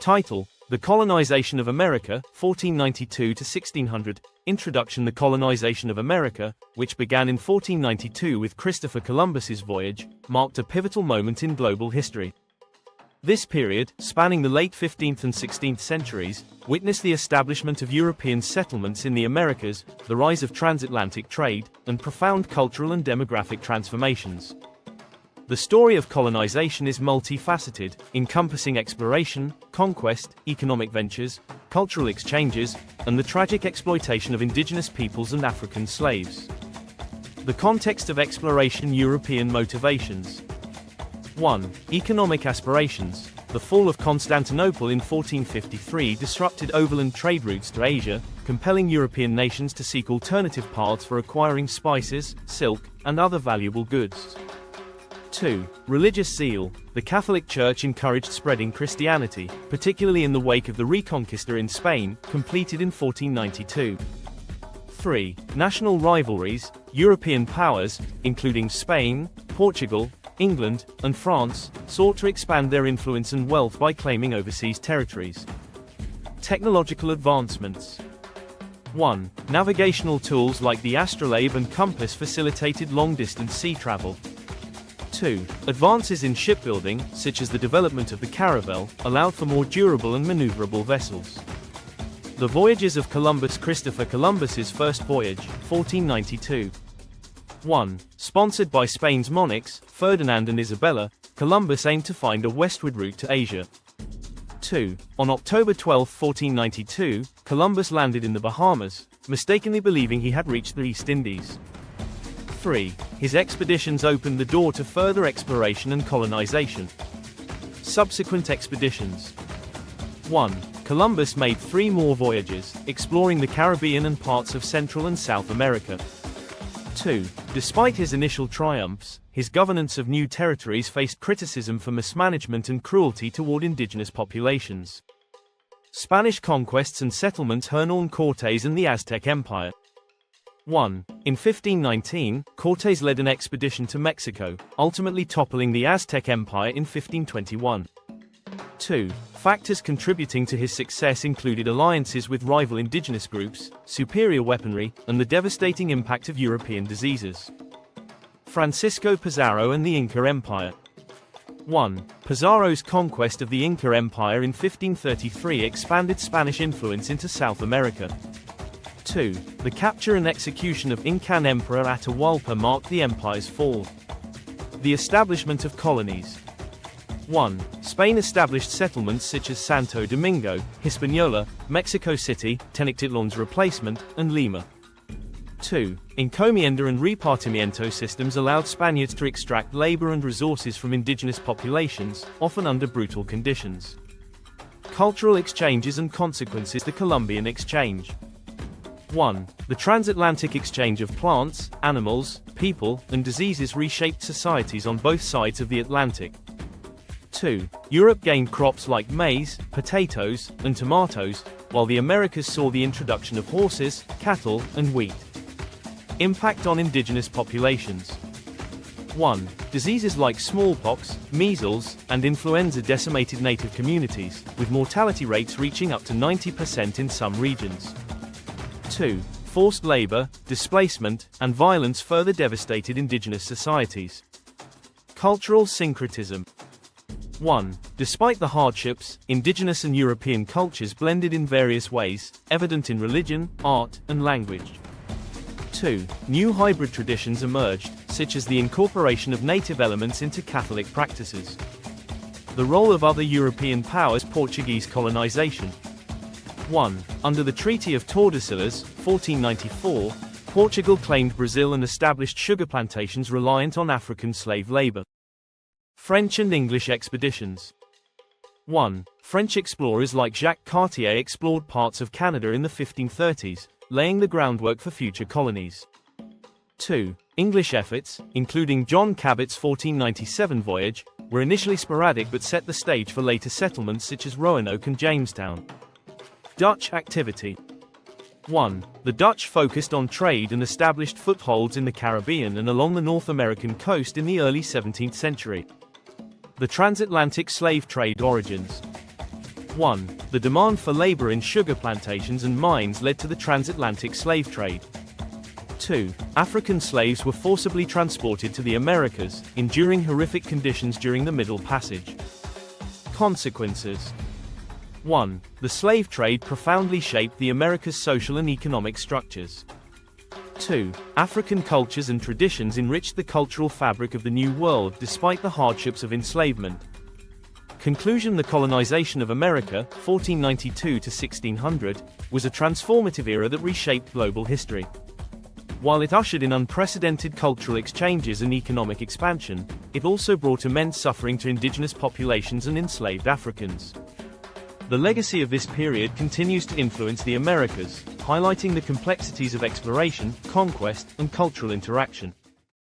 Title: The Colonization of America, 1492 to 1600. Introduction: The colonization of America, which began in 1492 with Christopher Columbus's voyage, marked a pivotal moment in global history. This period, spanning the late 15th and 16th centuries, witnessed the establishment of European settlements in the Americas, the rise of transatlantic trade, and profound cultural and demographic transformations. The story of colonization is multifaceted, encompassing exploration, conquest, economic ventures, cultural exchanges, and the tragic exploitation of indigenous peoples and African slaves. The context of exploration: European motivations. 1. Economic aspirations. The fall of Constantinople in 1453 disrupted overland trade routes to Asia, compelling European nations to seek alternative paths for acquiring spices, silk, and other valuable goods. 2. Religious zeal. The Catholic Church encouraged spreading Christianity, particularly in the wake of the Reconquista in Spain, completed in 1492. 3. National rivalries. European powers, including Spain, Portugal, England, and France, sought to expand their influence and wealth by claiming overseas territories. Technological advancements. 1. Navigational tools like the astrolabe and compass facilitated long-distance sea travel. 2. Advances in shipbuilding, such as the development of the caravel, allowed for more durable and maneuverable vessels. The Voyages of Columbus. Christopher Columbus's first voyage, 1492. 1. Sponsored by Spain's monarchs, Ferdinand and Isabella, Columbus aimed to find a westward route to Asia. 2. On October 12, 1492, Columbus landed in the Bahamas, mistakenly believing he had reached the East Indies. 3. His expeditions opened the door to further exploration and colonization. Subsequent expeditions. 1. Columbus made 3 more voyages, exploring the Caribbean and parts of Central and South America. 2. Despite his initial triumphs, his governance of new territories faced criticism for mismanagement and cruelty toward indigenous populations. Spanish conquests and settlements. Hernán Cortés and the Aztec Empire. 1. In 1519, Cortés led an expedition to Mexico, ultimately toppling the Aztec Empire in 1521. 2. Factors contributing to his success included alliances with rival indigenous groups, superior weaponry, and the devastating impact of European diseases. Francisco Pizarro and the Inca Empire. 1. Pizarro's conquest of the Inca Empire in 1533 expanded Spanish influence into South America. 2. The capture and execution of Incan Emperor Atahualpa marked the empire's fall. The establishment of colonies. 1. Spain established settlements such as Santo Domingo, Hispaniola, Mexico City, Tenochtitlan's replacement, and Lima. 2. Encomienda and repartimiento systems allowed Spaniards to extract labor and resources from indigenous populations, often under brutal conditions. Cultural exchanges and consequences. The Columbian Exchange. 1. The transatlantic exchange of plants, animals, people, and diseases reshaped societies on both sides of the Atlantic. 2. Europe gained crops like maize, potatoes, and tomatoes, while the Americas saw the introduction of horses, cattle, and wheat. Impact on indigenous populations. 1. Diseases like smallpox, measles, and influenza decimated native communities, with mortality rates reaching up to 90% in some regions. 2. Forced labor, displacement, and violence further devastated indigenous societies. Cultural syncretism. 1. Despite the hardships, indigenous and European cultures blended in various ways, evident in religion, art, and language. 2. New hybrid traditions emerged, such as the incorporation of native elements into Catholic practices. The role of other European powers. Portuguese colonization. 1. Under the Treaty of Tordesillas, 1494, Portugal claimed Brazil and established sugar plantations reliant on African slave labor. French and English expeditions. 1. French explorers like Jacques Cartier explored parts of Canada in the 1530s, laying the groundwork for future colonies. 2. English efforts, including John Cabot's 1497 voyage, were initially sporadic but set the stage for later settlements such as Roanoke and Jamestown. Dutch activity. 1. The Dutch focused on trade and established footholds in the Caribbean and along the North American coast in the early 17th century. The transatlantic slave trade origins. 1. The demand for labor in sugar plantations and mines led to the transatlantic slave trade. 2. African slaves were forcibly transported to the Americas, enduring horrific conditions during the Middle Passage. Consequences. 1. The slave trade profoundly shaped the Americas' social and economic structures. 2. African cultures and traditions enriched the cultural fabric of the New World despite the hardships of enslavement. Conclusion. The colonization of America, 1492 to 1600, was a transformative era that reshaped global history. While it ushered in unprecedented cultural exchanges and economic expansion, it also brought immense suffering to indigenous populations and enslaved Africans. The legacy of this period continues to influence the Americas, highlighting the complexities of exploration, conquest, and cultural interaction.